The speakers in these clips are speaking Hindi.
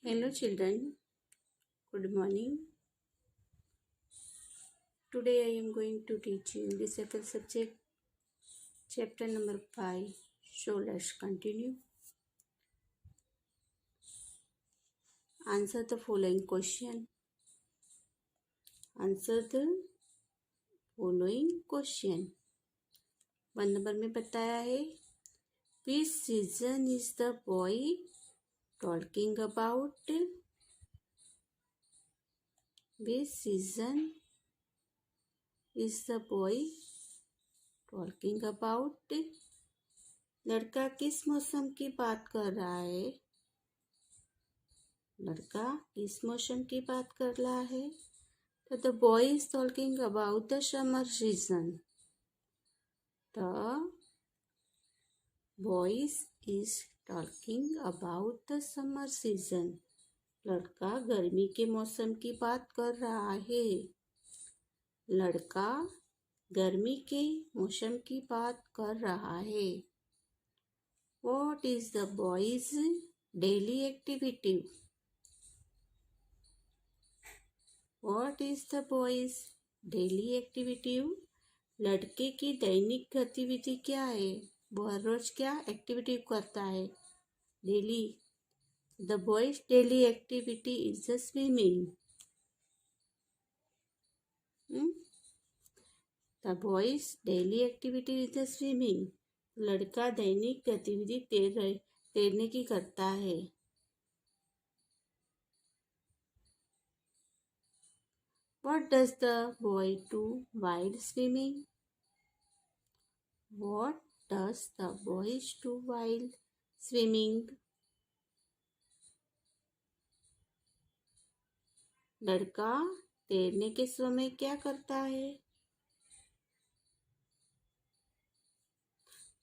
Hello children, good morning. Today I am going to teach you English FL subject chapter number 5. So let's continue. Answer the following question. Answer the following question. 1 number में बताया है Which season is the boy talking about? Which season is the boy talking about? लड़का किस मौसम की बात कर रहा है? लड़का किस मौसम की बात कर रहा है? तो the boy is talking about the summer season. The boy is talking about the summer season. लड़का गर्मी के मौसम की बात कर रहा है. लड़का गर्मी के मौसम की बात कर रहा है. What is the boy's daily activity? What is the boy's daily activity? लड़के की दैनिक गतिविधि क्या है? वो हर रोज क्या एक्टिविटी करता है? Daily. The boys daily activity is the swimming. The boys daily activity is the swimming. लड़का दैनिक गतिविधि तैरने की करता है. What does the boy do while swimming? What does the boy do while swimming? लड़का तैरने के समय क्या करता है?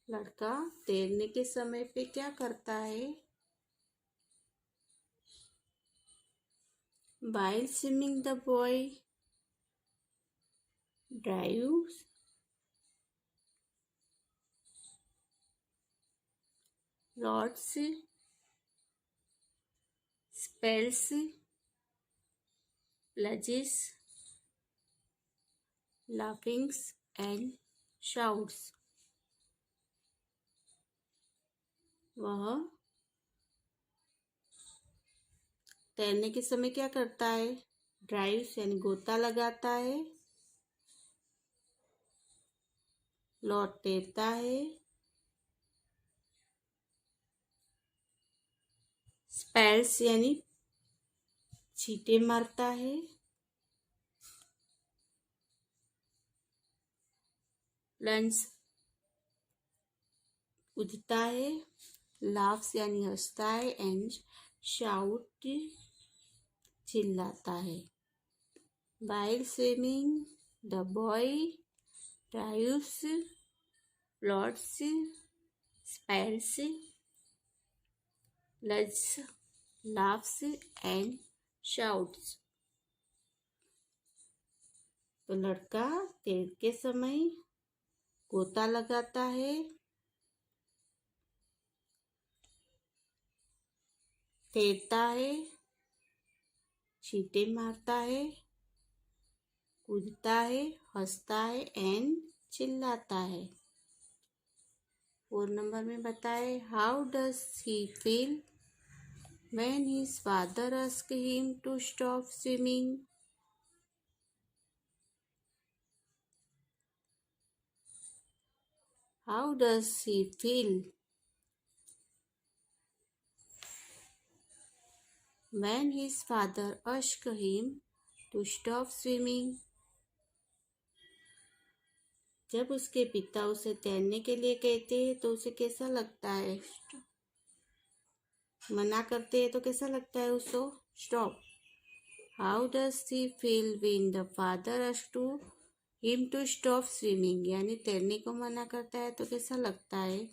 लड़का तैरने के समय पे क्या करता है? While swimming, the boy drives rods, spells, plunges, laughs and shouts. वह तैरने के समय क्या करता है? ड्राइव्स यानी गोता लगाता है, लौट तैरता है, स्पेल्स यानी छींटे मारता है, लंच कूदता है, लाफ्स यानी हंसता है, एंड शाउट चिल्लाता है. While swimming, the boy drives, floats, spells, lunges, laughs and shouts. तो लड़का तैरते समय गोता लगाता है, तैरता है, छींटे मारता है, कूदता है, हंसता है एंड चिल्लाता है. 4 नंबर में बताए how does he feel when his father ask him to stop swimming. How does he feel when his father asked him to stop swimming. जब उसके पिता उसे तैरने के लिए कहते हैं तो उसे कैसा लगता है? मना करते हैं तो कैसा लगता है उसको? Stop. How does he feel when the father asked to him to stop swimming. यानी तैरने को मना करता है तो कैसा लगता है?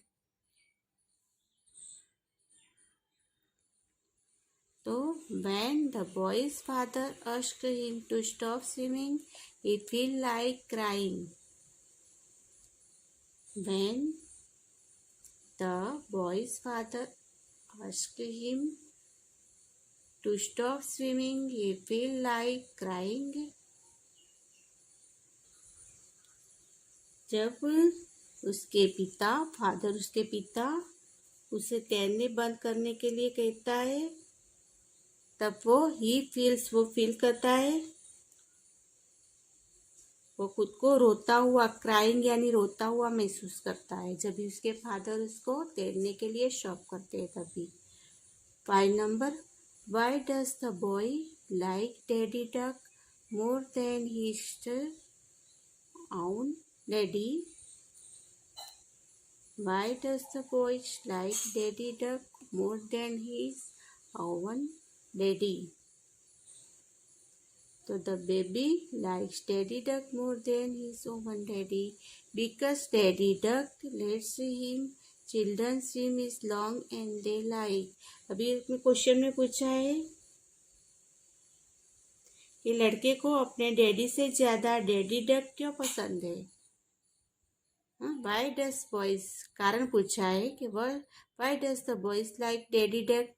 तो when the boy's father asked him to stop swimming, he feel like crying. When the boy's father asked him To stop swimming, he feel like crying. जब उसके पिता उसे तैरने बंद करने के लिए कहता है, तब वो फील करता है, वो खुद को रोता हुआ, क्राइंग यानी रोता हुआ महसूस करता है जब भी उसके फादर उसको तैरने के लिए स्टॉप करते हैं तभी। 5 number, Y does the boy like daddy duck more than his own daddy? Why does the boy like Daddy Duck more than his own daddy? So the baby likes Daddy Duck more than his own daddy because Daddy Duck lets him children swim is long and they like. अभी इसमें क्वेश्चन में पूछा है कि लड़के को अपने डैडी से ज्यादा डैडी डक क्यों पसंद है? वाई डज बॉयज, कारण पूछा है कि Y does the boys like daddy duck,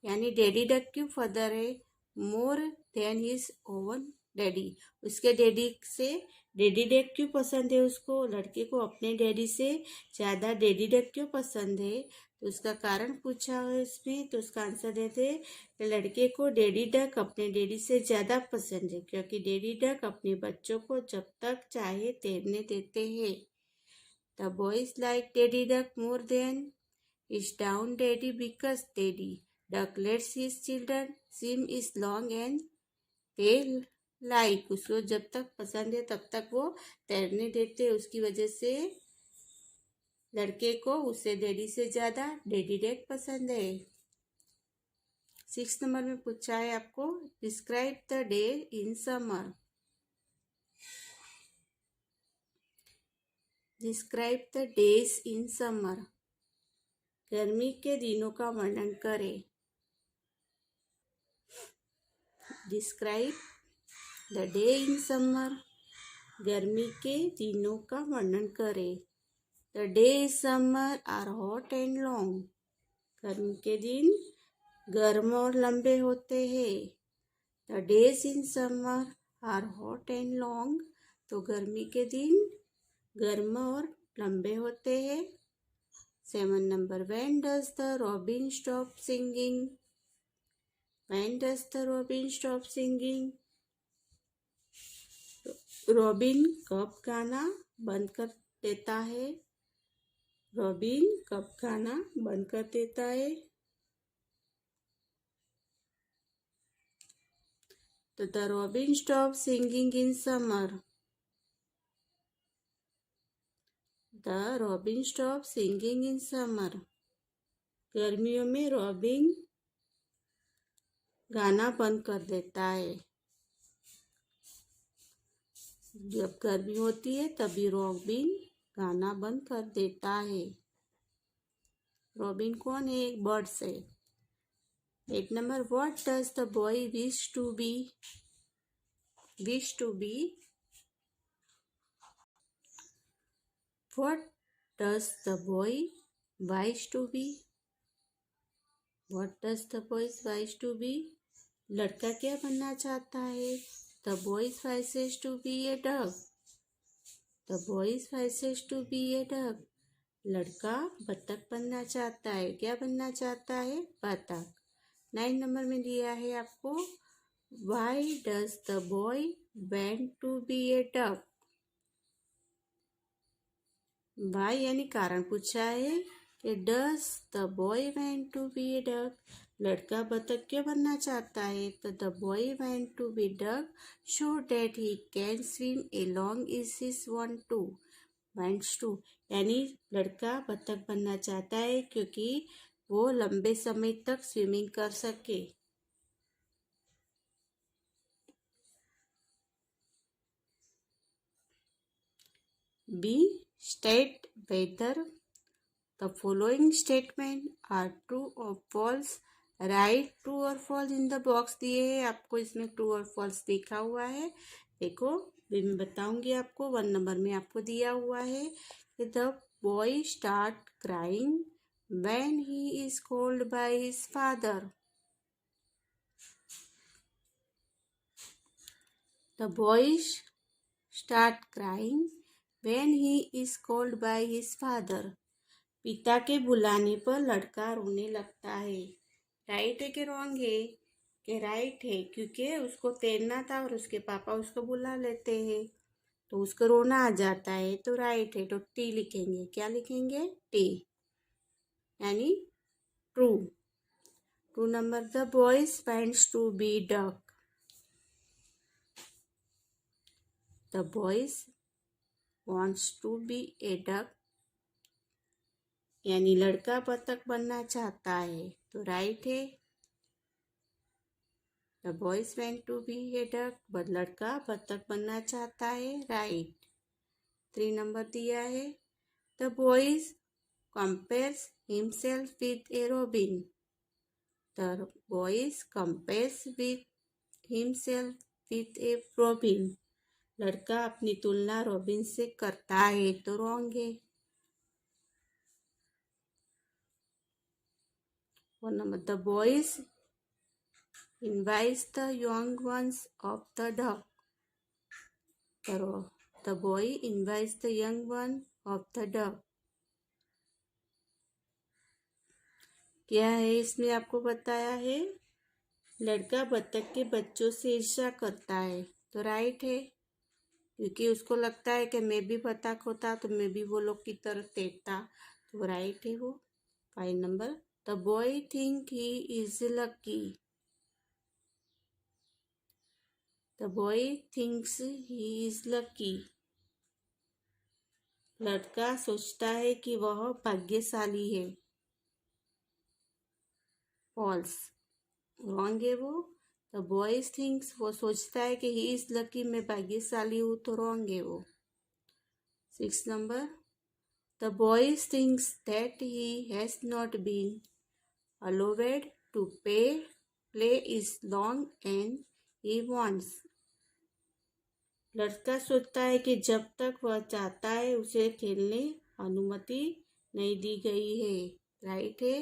यानी डैडी डक क्यों फादर है more than his oven daddy, उसके डैडी से डैडी डक क्यों पसंद है उसको, लड़के को अपने डैडी से ज़्यादा डैडी डक क्यों पसंद है, तो उसका कारण पूछा है इसमें। तो उसका आंसर देते हैं, लड़के को डैडी डक अपने डैडी से ज़्यादा पसंद है क्योंकि डैडी डक अपने बच्चों को जब तक चाहे तैरने देते हैं। The boys like daddy duck more than is down daddy because daddy duck let's his children swim is long and they like, उसको जब तक पसंद है तब तक वो तैरने देते, उसकी वजह से लड़के को उससे डैडी से ज्यादा डैडी डक पसंद है। 6 नंबर में पूछा है आपको, describe the day in summer. Describe the days in summer, गर्मी के दिनों का वर्णन करें। Describe the day in summer, गर्मी के दिनों का वर्णन करें। The day in summer are hot and long, गर्मी के दिन गर्म और लंबे होते हैं। The days in summer are hot and long, तो गर्मी के दिन गर्म और लंबे होते हैं। 7 number, when does the robin stop singing? When does the robin stop singing, robin कब गाना बंद कर देता है? रॉबिन कब गाना बंद कर देता है? तो the robin stop singing in summer. The robin stop singing in summer, गर्मियों में रॉबिन गाना बंद कर देता है। जब गर्मी होती है तभी रॉबिन गाना बंद कर देता है। रॉबिन कौन है? एक बर्ड से। 8 number, what does the boy wish to be? Wish to be, what does the boy wish to be? What does the boy wish to be, लड़का क्या बनना चाहता है? The boys wishes to be a duck. The boys wishes to be a duck, लड़का बतख बनना चाहता है। क्या बनना चाहता है? बतख। 9 नंबर में दिया है आपको, why does the boy want to be a duck? Why यानी कारण पूछा है कि does the boy want to be a duck, लड़का बतख क्यों बनना चाहता है? तो the boy want to be duck so that he can swim along is his want to. Wants to यानी लड़का बतख बनना चाहता है क्योंकि वो लंबे समय तक स्विमिंग कर सके। B, state whether the following statement are true और फॉल्स। राइट ट्रू और फॉल्स इन द बॉक्स दिए हैं आपको, इसमें ट्रू और फॉल्स लिखा हुआ है। देखो भी मैं बताऊंगी आपको। 1 नंबर में आपको दिया हुआ है कि the boy start crying when he is called by his father. The boy start crying when he is called by his father. पिता के बुलाने पर लड़का रोने लगता है. राइट है कि रॉन्ग है? कि राइट है, क्योंकि उसको तैरना था और उसके पापा उसको बुला लेते हैं तो उसको रोना आ जाता है, तो राइट है. तो टी लिखेंगे. क्या लिखेंगे? टी, यानी true. True number. The boys wants to be duck. The boys wants to be a duck, यानी लड़का बतख बनना चाहता है, तो राइट है. The boys want to be a duck, but लड़का बतख बनना चाहता है, राइट. 3 नंबर दिया है. The boys compares himself with A robin. The boys compares with himself with A robin. लड़का अपनी तुलना रॉबिन से करता है, तो रॉन्ग है. 1 number. The boys invites the young ones of the duck. The boy invites the young one of the duck. क्या है इसमें? आपको बताया है लड़का बतख के बच्चों से ईर्ष्या करता है, तो राइट है, क्योंकि उसको लगता है कि मैं भी बतख होता तो मैं भी वो लोग की तरह तैरता, तो राइट है वो. 5 number. The boy think he is lucky. The boy thinks he is lucky. लड़का सोचता है कि वह भाग्यशाली है. फॉल्स, रॉन्ग है वो. द बॉय थिंक्स, वो सोचता है कि ही इज लकी, मैं भाग्यशाली हूँ, तो रॉन्ग है वो. 6 number. The boy thinks that he has not been allowed to play is long and he wants. लड़का सोचता है कि जब तक वह चाहता है उसे खेलने अनुमति नहीं दी गई है, राइट है,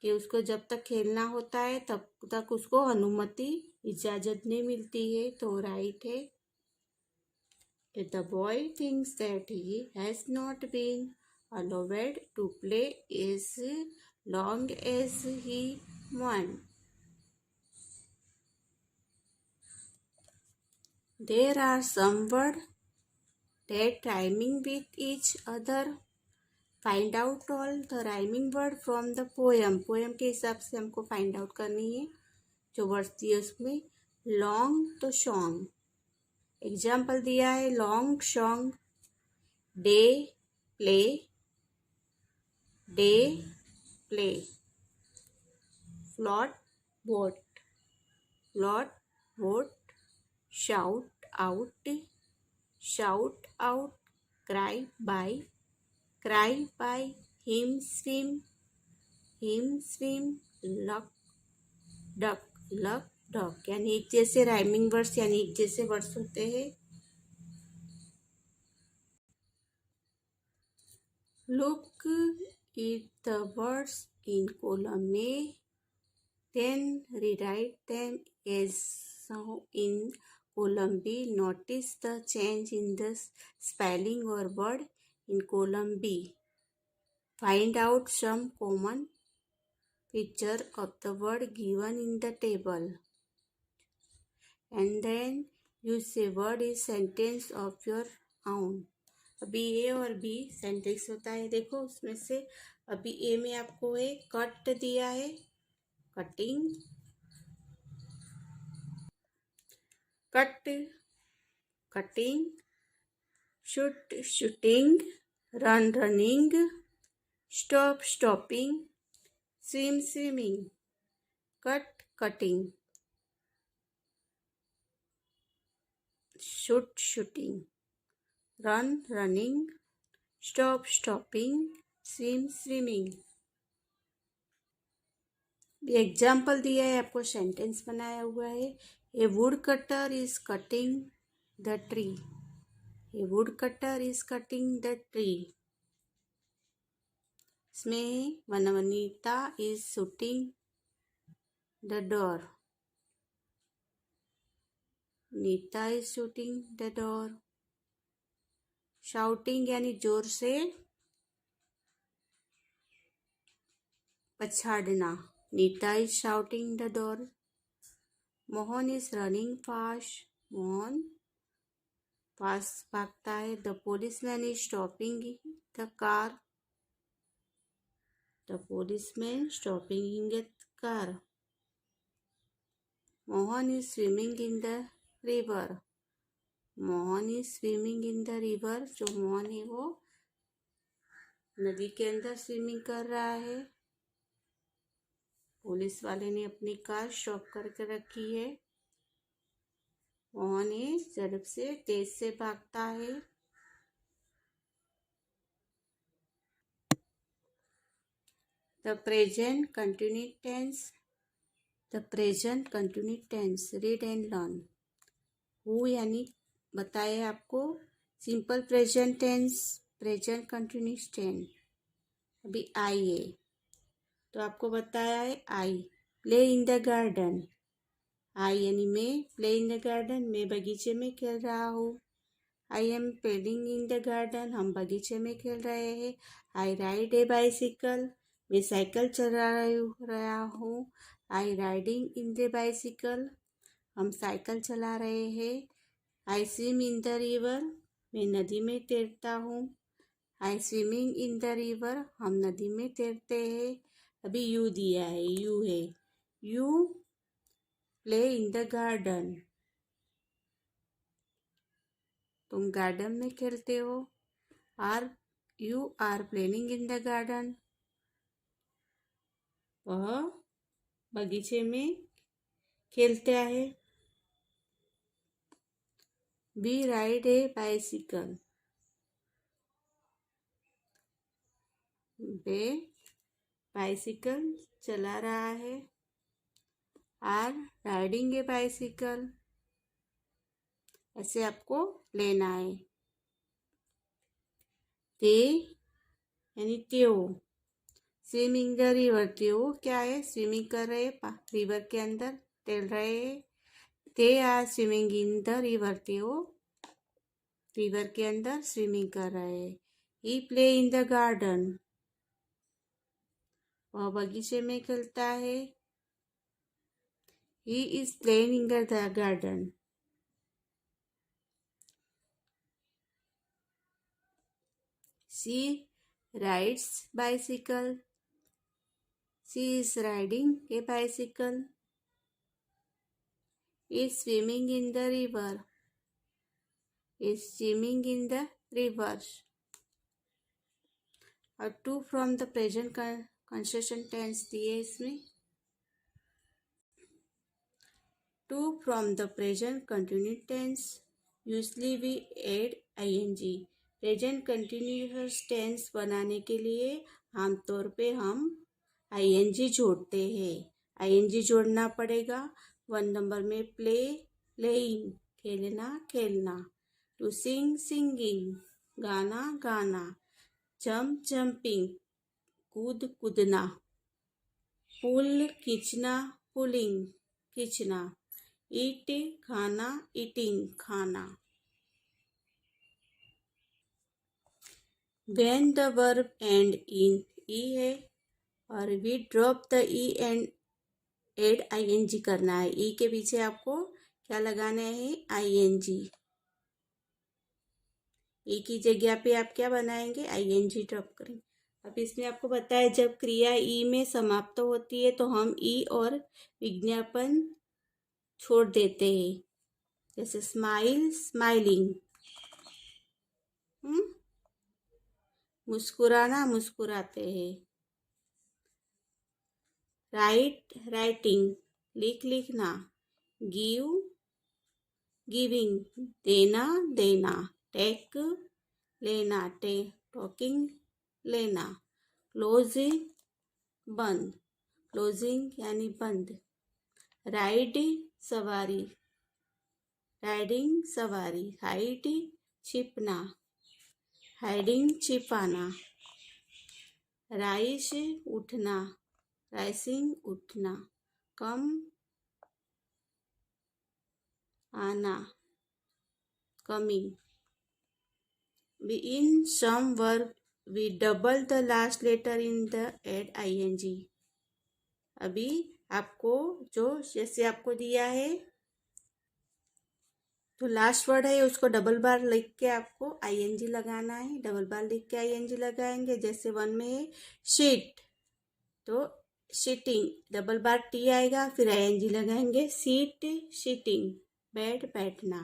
कि उसको जब तक खेलना होता है तब तक उसको अनुमति, इजाजत नहीं मिलती है, तो राइट है. The boy thinks that he has not been allowed to play as long as he wants. There are some words that rhyming with each other. Find out all the rhyming word from the poem. Poem के हिसाब से हमको फाइंड आउट करनी है जो वर्ड्स दिए उसमें. लॉन्ग तो सॉन्ग. एग्जाम्पल दिया है long song. Day play, day play. Float boat, float boat. Shout out, shout out. Cry by, cry by. him swim, him swim. luck duck, luck duck. यानी एक जैसे राइमिंग वर्ड्स, यानी एक जैसे वर्ड्स होते हैं. Look at the words in column A, then rewrite them as in column B. Notice the change in the spelling or word in column B. Find out some common feature of the word given in the table, and then use a word in sentence of your own. अभी ए और बी सेंटेंस होता है. देखो उसमें से अभी ए में आपको एक कट दिया है, cutting, cut cutting. Shoot shooting. Run running. Stop stopping. Swim swimming. Cut cutting. Shoot shooting. Run running. Stop stopping. Swim swimming. Example दिया है आपको, सेंटेंस बनाया हुआ है. A wood cutter is cutting the tree. A wood cutter is cutting the tree. इसमें वनवनीता is shooting the door. Neeta is shooting the door. Shouting यानी जोर से पछाड़ना। Neeta is shouting the door. Mohan is running fast. Mohan fast भागता है। The policeman is stopping the car. The policeman stopping the car. Mohan is swimming in the river. Mohan is swimming in the river. जो मोहन है वो नदी के अंदर स्विमिंग कर रहा है। पुलिस वाले ने अपनी कार स्टॉप करके रखी है। मोहन सड़क से तेज से भागता है। The present continued tense. The present continued tense. Read and learn. हु यानी बताए आपको simple present tense, present continuous tense. अभी आई है तो आपको बताया है I. Play in the garden. I यानी मैं। प्ले इन द गार्डन, मैं बगीचे में खेल रहा हूँ। I am playing in the garden, हम बगीचे में खेल रहे हैं। आई राइड ए बाइसिकल, मैं साइकिल चला रहा हूँ। आई राइडिंग इन द बाइसिकल, हम साइकिल चला रहे हैं। I swim in the river, मैं नदी में तैरता हूँ। आई स्विमिंग इन द रिवर, हम नदी में तैरते हैं। अभी यू दिया है, यू है। You play in the garden, तुम गार्डन में खेलते हो। Are you are playing in the garden, वह बगीचे में खेलता है। वी राइड ए बाइसिकल, वे बाइसिकल चला रहा है। आर राइडिंग ए बाइसिकल, ऐसे आपको लेना है। ते यानी त्यो, स्विमिंग द रिवर, त्यो क्या है, स्विमिंग कर रहे रिवर के अंदर, तैर रहे हैं। They are swimming in the river, त्यो रिवर के अंदर स्विमिंग कर रहे हैं। He play in the garden, वह बगीचे में खेलता है। He is playing in the garden. She rides bicycle, she is riding a bicycle. Is swimming in the river, is swimming in the river। और to from the present construction tense दिए इसमें। To from the present continued tense, usually we add ING. Present continuous tense बनाने के लिए आमतौर पे हम आईएनजी जोड़ते हैं। आईएनजी जोड़ना पड़ेगा। 1 नंबर में प्ले, प्लेइंग, खेलना, खेलना। टू सिंग, सिंगिंग, गाना, गाना। जंप, जंपिंग, कूद, कूदना। पुल, खींचना, पुलिंग, खींचना। ईट, खाना, ईटिंग, खाना। When the verb end in e है और we drop the e and add ing करना है। e के पीछे आपको क्या लगाना है, ing। e की जगह पे आप क्या बनाएंगे, ing ड्रॉप करेंगे। अब इसमें आपको बताया जब क्रिया ई में समाप्त होती है तो हम ई और विज्ञापन छोड़ देते हैं। जैसे स्माइल, स्माइलिंग। मुस्कुराना, मुस्कुराते हैं। राइट, राइटिंग, लिख, लिखना। गिव, गिविंग, देना, देना। टेक, लेना, टॉकिंग, लेना। क्लोजिंग, बंद, क्लोजिंग यानी बंद। राइड, सवारी, राइडिंग, सवारी। हाइड, छिपना, हाइडिंग, छिपाना। राइज, उठना, राइसिंग, उठना। कम, आना, coming. In some verb, we double the last letter in the add ing. अभी आपको जो जैसे आपको दिया है तो लास्ट वर्ड है उसको डबल बार लिख के आपको आईएनजी लगाना है। डबल बार लिख के आईएनजी लगाएंगे। जैसे वन में है शीट तो शीटिंग, डबल बार टी आएगा फिर आईएनजी लगाएंगे। सीट शीटिंग, बेड बैठना।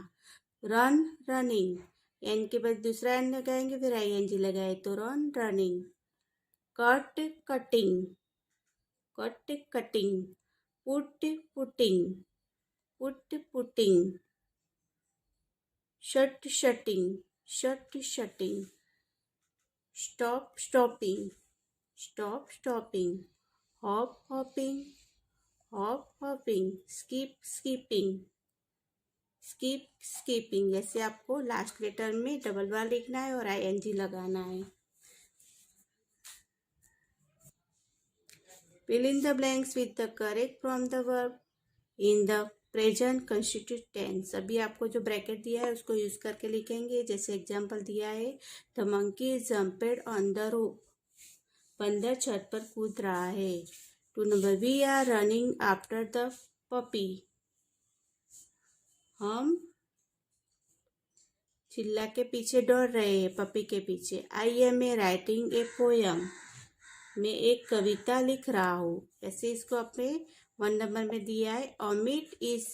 रन रनिंग, एन के बाद दूसरा एन लगाएंगे फिर आईएनजी लगाए तो run running. Cut cutting, cut cutting. Put putting, put putting. Shut shutting, shut shutting. Stop stopping, stop stopping. Hop hopping, hop hopping. Skip skipping, skip skipping. ऐसे आपको लास्ट लेटर में डबल बार लिखना है और आईएनजी लगाना है। Fill in the blanks with the correct from the verb in the present constitute tense. अभी आपको जो ब्रैकेट दिया है उसको यूज करके लिखेंगे। जैसे एग्जांपल दिया है the monkey jumped on the roof, बंदर छत पर कूद रहा है। 2 number we are running after the puppy, हम चिल्ला के पीछे दौड़ रहे हैं पपी के पीछे। I am a writing a poem, मैं एक कविता लिख रहा हूँ। ऐसे इसको अपने 1 नंबर में दिया है Amit is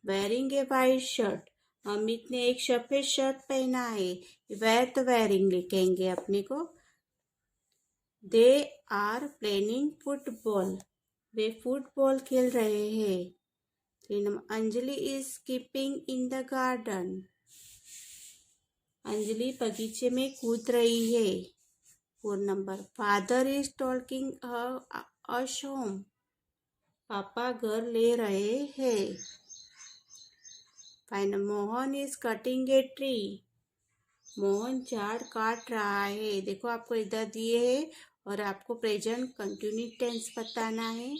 wearing A white shirt, Amit ने एक सफेद शर्ट पहना है। वेयर तो वेयरिंग लिखेंगे अपने को। दे आर प्लेइंग फुटबॉल, वे फुटबॉल खेल रहे हैं। 3 number Anjali is keeping in the garden, Anjali बगीचे में कूद रही है। 4 number father is talking us home, पापा घर ले रहे हैं। 5 number Mohan is cutting a tree, Mohan झाड़ काट रहा है। देखो आपको इधर दिए है और आपको प्रेजेंट कंटिन्यूस टेंस बताना है।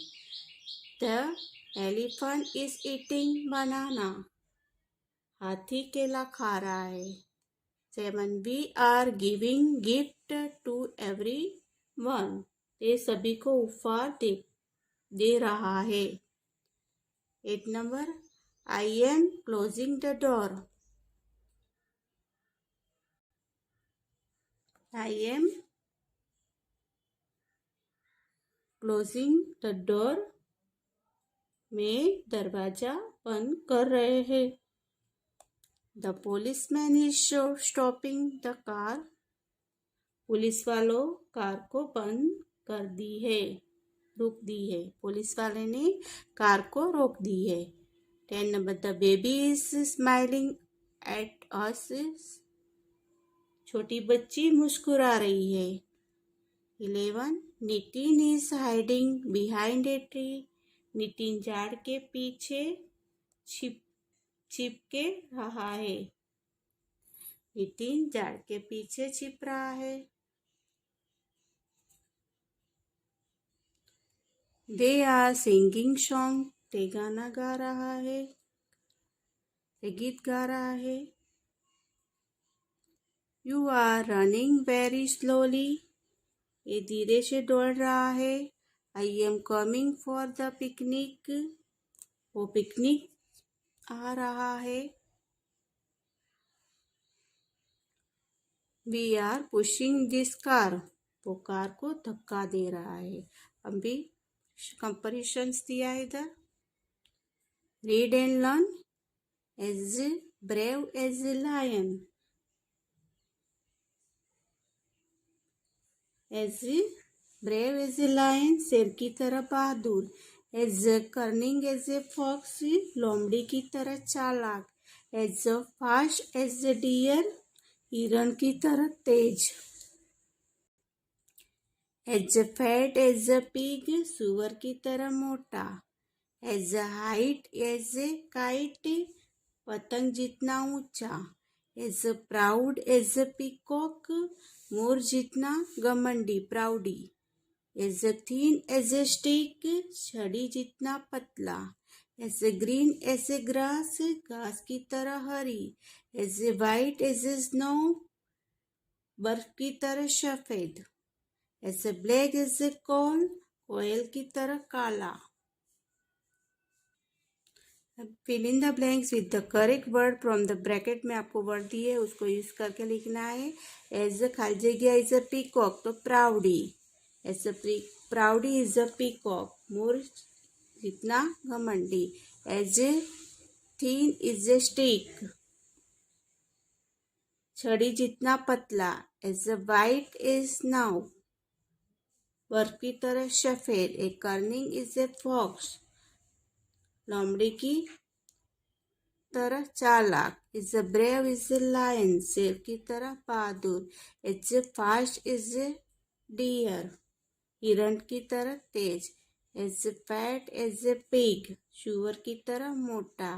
The elephant is eating banana, हाथी केला खा रहा है। 7 we are giving gift to everyone, ये सभी को उपहार दे रहा है। 8 number I am closing the door, I am closing the door, मैं दरवाजा बंद कर रहे हैं। The policeman is stopping the car, police वालों कार को बंद कर दी है, रोक दी है। पुलिस वाले ने कार को रोक दी है। 10 number the baby is smiling at us, छोटी बच्ची मुस्कुरा रही है। 11 Nitin is hiding behind a tree, Nitin झाड़ के पीछे छिप के रहा है, नितिन झाड़ के पीछे छिप रहा है। दे आर सिंगिंग सॉन्ग, ते गाना गा रहा है, ते गीत गा रहा है। You are running very slowly, ये धीरे से दौड़ रहा है। I am coming for the picnic, वो पिकनिक आ रहा है। We are pushing this car, वो कार को धक्का दे रहा है। अभी कंपैरिजन्स दिया है इधर। Read and learn as brave as a lion, as brave as a lion शेर की तरह बहादुर। As cunning as a fox, लोमड़ी की तरह चालाक। As fast as a deer, हिरण की तरह तेज। As fat as a pig, सुअर की तरह मोटा। As height as a kite, पतंग जितना ऊंचा। As proud as a peacock, मोर जितना घमंडी proudy. As thin as a stick, छड़ी जितना पतला। ऐसे ग्रीन ऐसे ग्रास, घास की तरह हरी। ऐसे वाइट ऐसे स्नो, बर्फ की तरह सफेद। ऐसे ब्लैक ऐसे कोल, कोयल की तरह काला। Fill in the blanks with the correct word from the bracket में आपको वर्ड दिए उसको यूज करके लिखना है। एज अ खाली जगह इज अ पीकॉक तो proudy. As a proudy is a peacock, मोर जितना घमंडी। As a thin is a stick, छड़ी जितना पतला। As a white is snow, बर्फ की तरह सफेद। A cunning is a fox, लोमड़ी की तरह चालाक। Is a brave is a lion, शेर की तरह बहादुर। Is a fast is a deer, हिरण की तरह तेज। Is a fat is a pig, सुअर की तरह मोटा।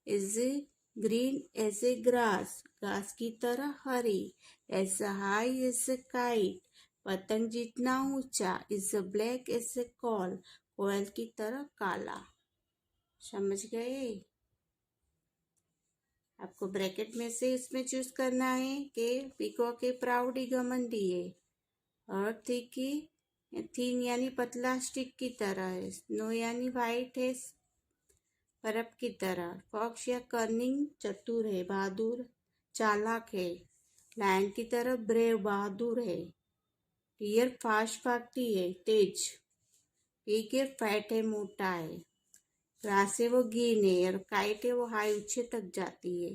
Is a green as a grass, घास की तरह हरी। As a high as a kite, पतंग जितना ऊंचा। Is a black as a coal, कोयल की तरह काला। समझ गए? आपको ब्रैकेट में से इसमें चूज करना है कि पीकॉक के प्राउड घमंडी है, अर्थ की थीन यानी पतला स्टिक की तरह है, स्नो यानी वाइट है बर्फ की तरह, फॉक्स या कर्निंग चतुर है बहादुर चालाक है, लायन की तरह ब्रेव बहादुर है, डियर फास्ट भागती है तेज, पिग है फैट है मोटा है, ग्रास है वो ग्रीन है और काइट है वो हाई ऊंचे तक जाती है।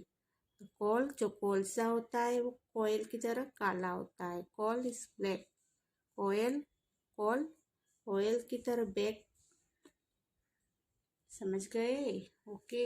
कॉल जो कोलसा होता है वो कोयल की तरह काला होता है, कॉल इज ब्लैक। कोयल कॉल कोयल की तरह बैक। समझ गए? ओके।